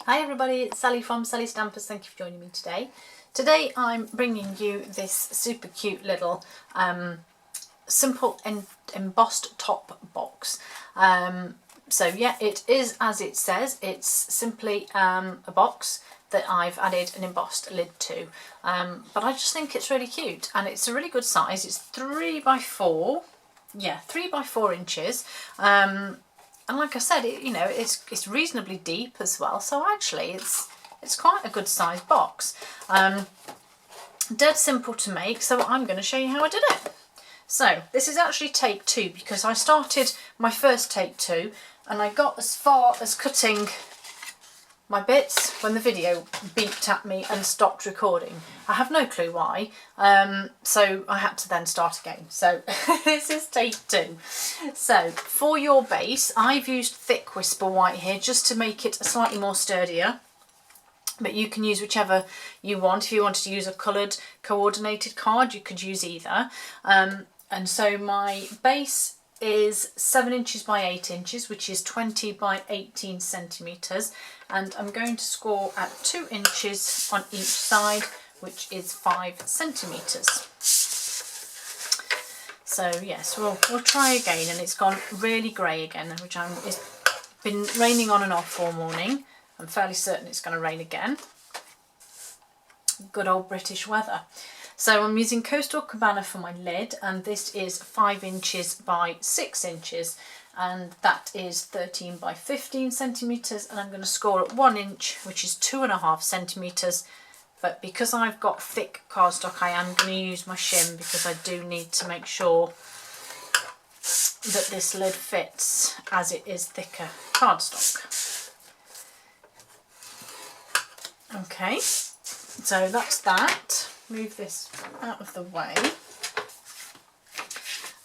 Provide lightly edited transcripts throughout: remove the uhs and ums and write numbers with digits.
Hi everybody, it's Sally from Sally Stampers. Thank you for joining me today. Today I'm bringing you this super cute little simple embossed top box. So yeah, it is as it says. It's simply a box that I've added an embossed lid to. But I just think it's really cute and it's a really good size. It's 3 by 4. Yeah, 3 by 4 inches. And like I said, it's reasonably deep as well. So actually, it's quite a good size box. Dead simple to make. So I'm going to show you how I did it. So this is actually take 2 because I started my first take 2 and I got as far as cutting my bits when the video beeped at me and stopped recording. I have no clue why, so I had to then start again. So this is take 2. So for your base, I've used thick Whisper White here just to make it slightly more sturdier, but you can use whichever you want. If you wanted to use a coloured coordinated card, you could use either. And so my base is 7 inches by 8 inches, which is 20 by 18 centimetres, and I'm going to score at 2 inches on each side, which is 5 centimetres. So yes, we'll try again, and it's gone really grey again, which it's been raining on and off all morning. I'm fairly certain it's going to rain again. Good old British weather. So I'm using Coastal Cabana for my lid, and this is 5 inches by 6 inches, and that is 13 by 15 centimetres, and I'm going to score at 1 inch, which is 2.5 centimetres. But because I've got thick cardstock, I am going to use my shim because I do need to make sure that this lid fits as it is thicker cardstock. Okay, so that's that. Move this out of the way,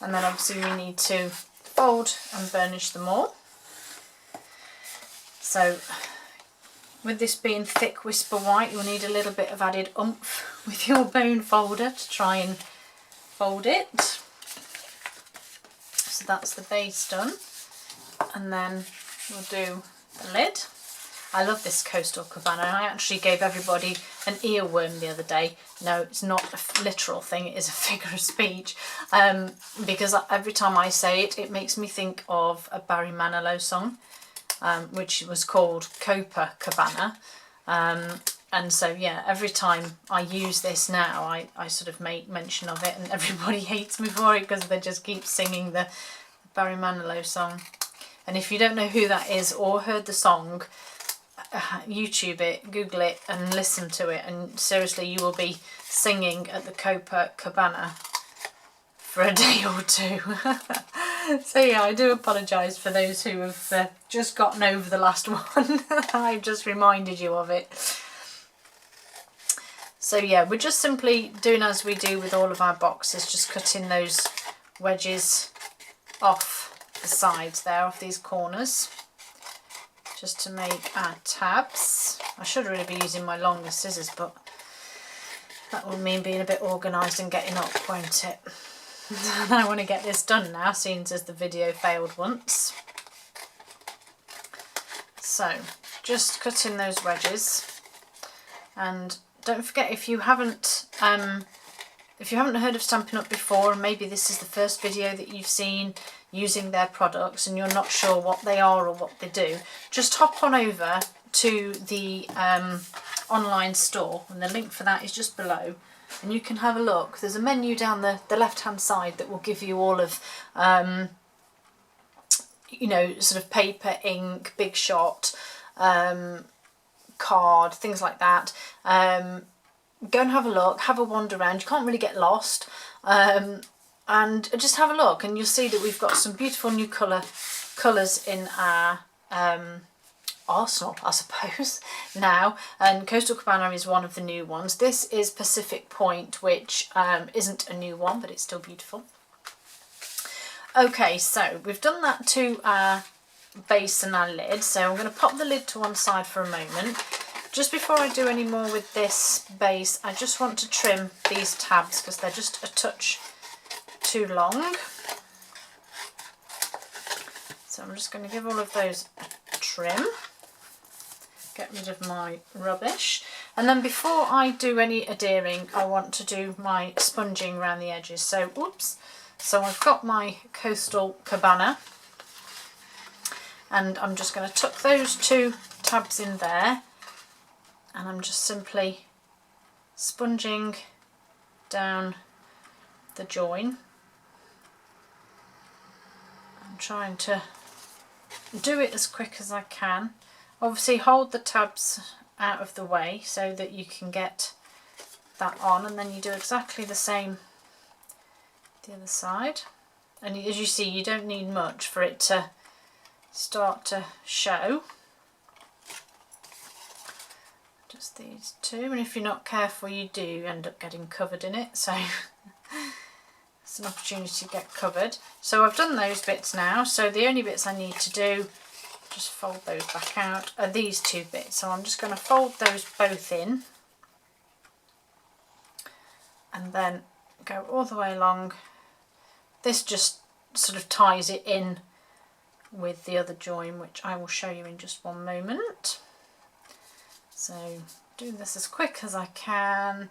and then obviously we need to fold and burnish them all. So with this being thick Whisper White, you'll need a little bit of added oomph with your bone folder to try and fold it. So that's the base done, and then we'll do the lid. I love this Coastal Cabana. I actually gave everybody an earworm the other day. No, it's not a literal thing, it is a figure of speech. Because every time I say it, it makes me think of a Barry Manilow song, which was called Copacabana. And so, yeah, every time I use this now, I sort of make mention of it, and everybody hates me for it because they just keep singing the Barry Manilow song. And if you don't know who that is or heard the song, YouTube it, Google it and listen to it, and seriously you will be singing at the Copacabana for a day or two. So yeah, I do apologise for those who have just gotten over the last one. I've just reminded you of it. So yeah, we're just simply doing as we do with all of our boxes, just cutting those wedges off the sides there, off these corners, just to make our tabs. I should really be using my longer scissors, but that will mean being a bit organised and getting up, won't it? I want to get this done now, seeing as the video failed once. So just cutting those wedges, and don't forget, if you haven't heard of Stampin' Up before, and maybe this is the first video that you've seen using their products and you're not sure what they are or what they do, just hop on over to the online store, and the link for that is just below, and you can have a look. There's a menu down the left hand side that will give you all of you know, sort of paper, ink, Big Shot, card, things like that. Go and have a look, have a wander around. You can't really get lost, and just have a look, and you'll see that we've got some beautiful new colours in our arsenal, I suppose, now, and Coastal Cabana is one of the new ones. This is Pacific Point, which isn't a new one, but it's still beautiful. Okay, so we've done that to our base and our lid, so I'm going to pop the lid to one side for a moment. Just before I do any more with this base, I just want to trim these tabs because they're just a touch too long. So I'm just going to give all of those a trim. get rid of my rubbish. And then before I do any adhering, I want to do my sponging around the edges. So, oops. So I've got my Coastal Cabana, and I'm just going to tuck those 2 tabs in there, and I'm just simply sponging down the join. I'm trying to do it as quick as I can. Obviously hold the tabs out of the way so that you can get that on, and then you do exactly the same the other side. And as you see, you don't need much for it to start to show. Just these 2, and if you're not careful you do end up getting covered in it, so it's an opportunity to get covered. So I've done those bits now, so the only bits I need to do, just fold those back out, are these 2 bits. So I'm just going to fold those both in and then go all the way along. This just sort of ties it in with the other join, which I will show you in just one moment. So do this as quick as I can.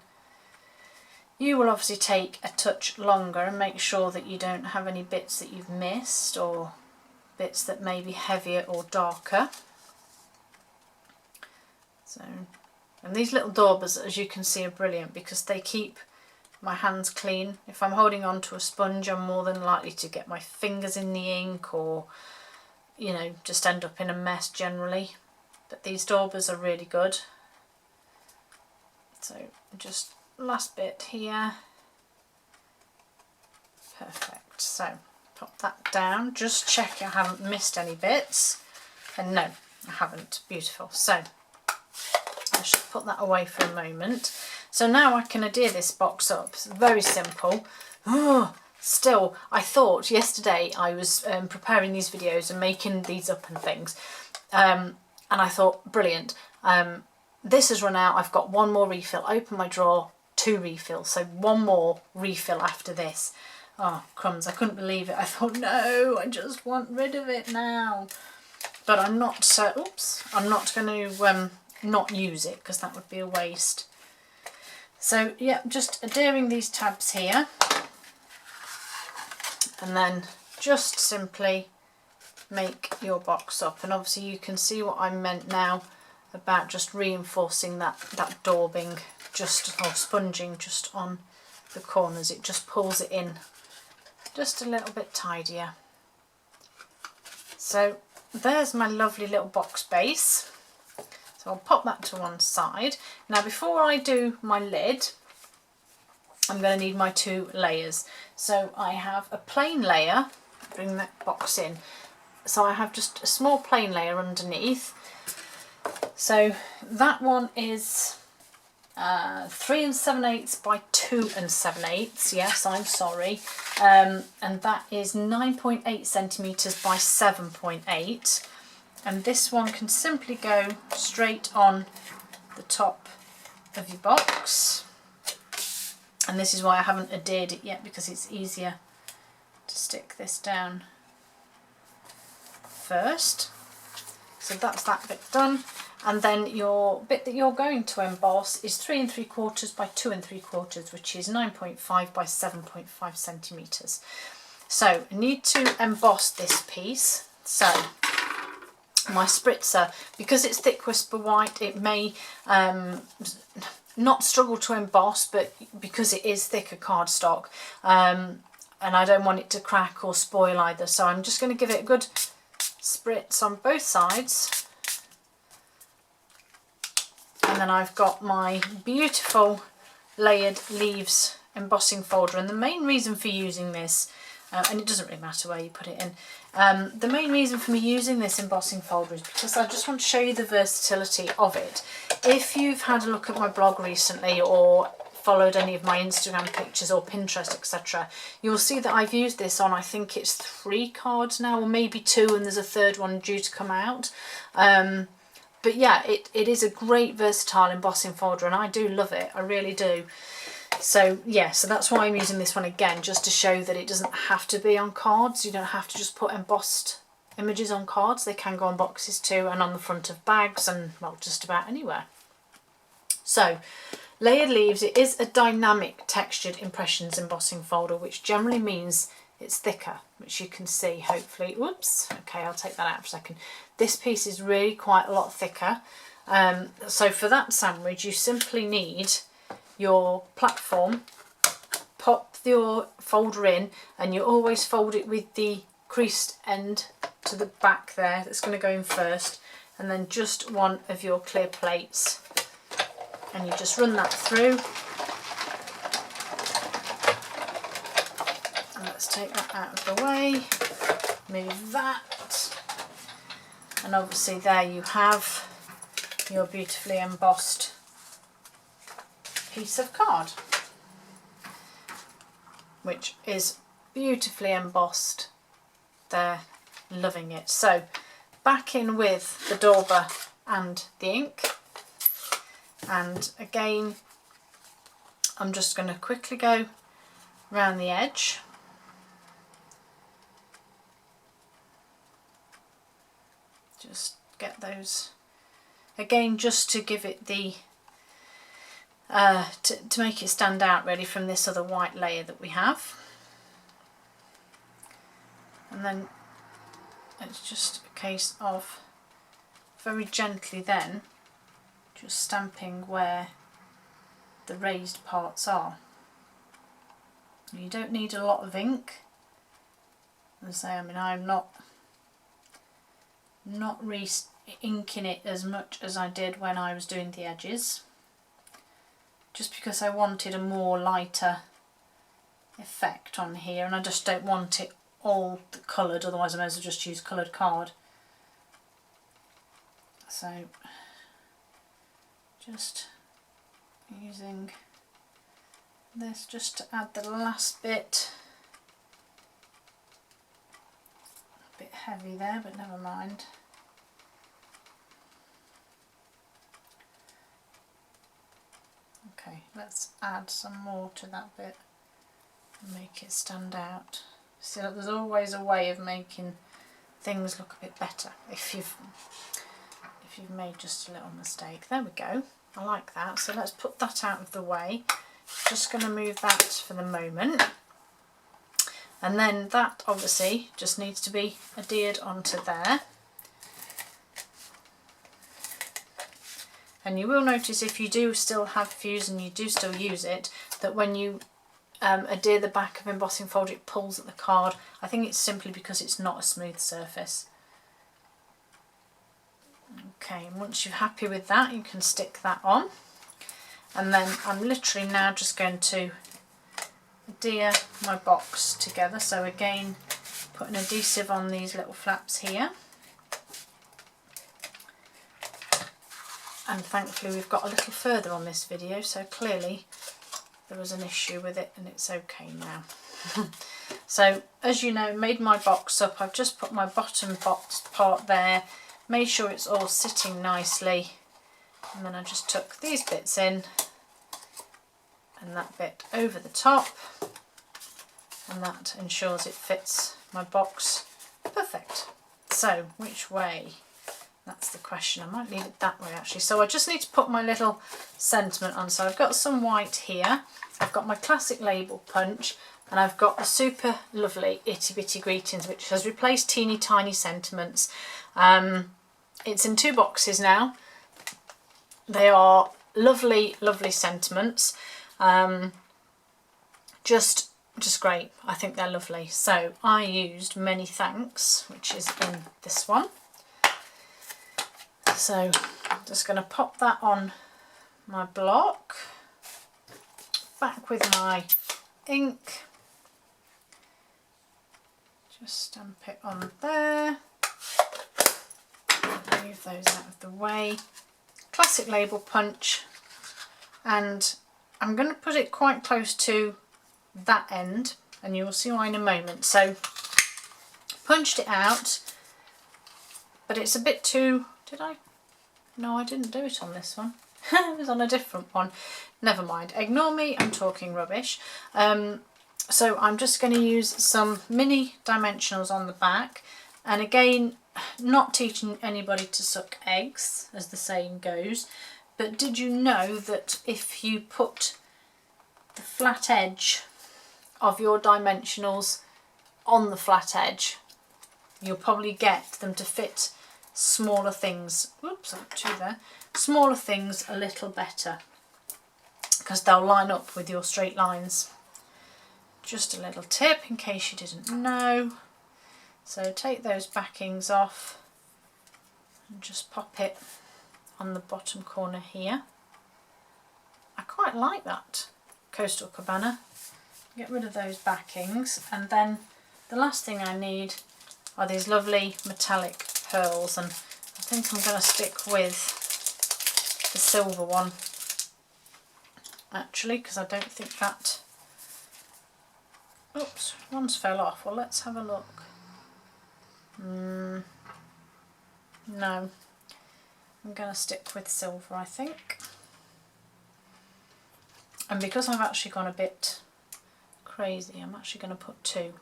You will obviously take a touch longer and make sure that you don't have any bits that you've missed or bits that may be heavier or darker. So, and these little daubers, as you can see, are brilliant because they keep my hands clean. If I'm holding on to a sponge, I'm more than likely to get my fingers in the ink or, you know, just end up in a mess generally. But these daubers are really good. So just last bit here. Perfect. So pop that down. Just check I haven't missed any bits. And no, I haven't. Beautiful. So I should put that away for a moment. So now I can adhere this box up. It's very simple. Oh, still, I thought yesterday I was preparing these videos and making these up and things. And I thought, brilliant. This has run out. I've got 1 more refill. Open my drawer, 2 refills. So 1 more refill after this. Oh, crumbs. I couldn't believe it. I thought, no, I just want rid of it now. But I'm not, oops, I'm not going to not use it because that would be a waste. So yeah, just adhering these tabs here, and then just simply make your box up. And obviously you can see what I meant now about just reinforcing that daubing, just, or sponging just on the corners. It just pulls it in just a little bit tidier. So there's my lovely little box base. So I'll pop that to one side. Now before I do my lid, I'm going to need my 2 layers. So I have a plain layer, bring that box in. So I have just a small plain layer underneath. So that one is 3 7/8 by 2 7/8. Yes, I'm sorry. And that is 9.8 centimetres by 7.8. And this one can simply go straight on the top of your box. And this is why I haven't adhered it yet, because it's easier to stick this down first. So that's that bit done. And then your bit that you're going to emboss is 3 3/4 by 2 3/4, which is 9.5 by 7.5 centimetres. So I need to emboss this piece. So my spritzer, because it's thick whisper white, it may not struggle to emboss, but because it is thicker cardstock, and I don't want it to crack or spoil either, so I'm just going to give it a good spritz on both sides. And then I've got my beautiful layered leaves embossing folder, and the main reason for using this, and it doesn't really matter where you put it in, the main reason for me using this embossing folder is because I just want to show you the versatility of it. If you've had a look at my blog recently or followed any of my Instagram pictures or Pinterest, etc., you'll see that I've used this on, I think it's 3 cards now, or maybe 2, and there's a 3rd one due to come out. But yeah, it is a great versatile embossing folder, and I do love it, I really do. So yeah, so that's why I'm using this one again, just to show that it doesn't have to be on cards. You don't have to just put embossed images on cards, they can go on boxes too, and on the front of bags, and well, just about anywhere. So layered leaves, it is a dynamic textured impressions embossing folder, which generally means it's thicker, which you can see hopefully. Whoops, okay, I'll take that out for a second. This piece is really quite a lot thicker. So for that sandwich you simply need your platform, pop your folder in, and you always fold it with the creased end to the back there. That's going to go in first, and then just one of your clear plates, and you just run that through. And let's take that out of the way, move that, and obviously there you have your beautifully embossed piece of card, which is beautifully embossed. They're loving it. So back in with the dauber and the ink, and again I'm just going to quickly go round the edge. Just get those again, just to give it the to make it stand out really from this other white layer that we have. And then it's just a case of very gently then just stamping where the raised parts are. You don't need a lot of ink. As I say, I mean, I'm not re-inking it as much as I did when I was doing the edges, just because I wanted a more lighter effect on here, and I just don't want it all coloured, otherwise I may as well just use coloured card. So just using this just to add the last bit. A bit heavy there, but never mind. Okay, let's add some more to that bit and make it stand out. So there's always a way of making things look a bit better if you've made just a little mistake. There we go, I like that. So let's put that out of the way. Just going to move that for the moment, and then that obviously just needs to be adhered onto there. And you will notice, if you do still have fuse and you do still use it, that when you adhere the back of embossing folder, it pulls at the card. I think it's simply because it's not a smooth surface. Okay, and once you're happy with that, you can stick that on. And then I'm literally now just going to adhere my box together. So again, put an adhesive on these little flaps here. And thankfully we've got a little further on this video, so clearly there was an issue with it and it's okay now. So as you know, made my box up. I've just put my bottom box part there, made sure it's all sitting nicely, and then I just took these bits in and that bit over the top, and that ensures it fits my box perfect. So which way? That's the question. I might leave it that way actually. So I just need to put my little sentiment on. So I've got some white here, I've got my classic label punch, and I've got the super lovely Itty Bitty Greetings, which has replaced Teeny Tiny Sentiments. It's in 2 boxes now. They are lovely, lovely sentiments. Just great. I think they're lovely. So I used Many Thanks, which is in this one. So I'm just going to pop that on my block, back with my ink, just stamp it on there, move those out of the way, classic label punch, and I'm going to put it quite close to that end, and you'll see why in a moment. So punched it out, but it's a bit too, did I? No, I didn't do it on this one. It was on a different one. Never mind. Ignore me, I'm talking rubbish. So I'm just going to use some mini dimensionals on the back, And again, not teaching anybody to suck eggs, as the saying goes, but did you know that if you put the flat edge of your dimensionals on the flat edge, you'll probably get them to fit smaller things, whoops, I've got two there, smaller things a little better, because they'll line up with your straight lines. Just a little tip in case you didn't know. So take those backings off and just pop it on the bottom corner here. I quite like that Coastal Cabana. Get rid of those backings, and then the last thing I need are these lovely metallic pearls, and I think I'm going to stick with the silver one actually, because I don't think that, oops, one's fell off. Well, let's have a look. No, I'm going to stick with silver, I think. And because I've actually gone a bit crazy, I'm actually going to put two.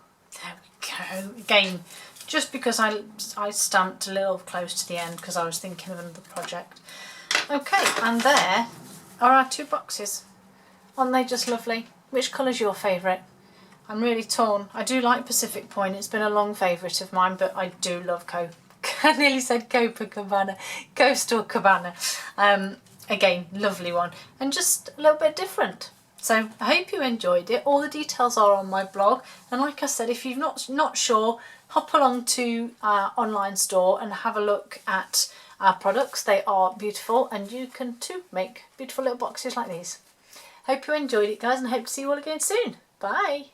There we go. Again, just because I stamped a little close to the end because I was thinking of another project. Okay, and there are our two boxes. Aren't they just lovely? Which colour's your favourite? I'm really torn. I do like Pacific Point. It's been a long favourite of mine, but I do love I nearly said Copacabana. Coastal Cabana. Again, lovely one. And just a little bit different. So I hope you enjoyed it. All the details are on my blog. And like I said, if you're not sure, hop along to our online store and have a look at our products. They are beautiful, and you can too make beautiful little boxes like these. Hope you enjoyed it, guys, and hope to see you all again soon. Bye.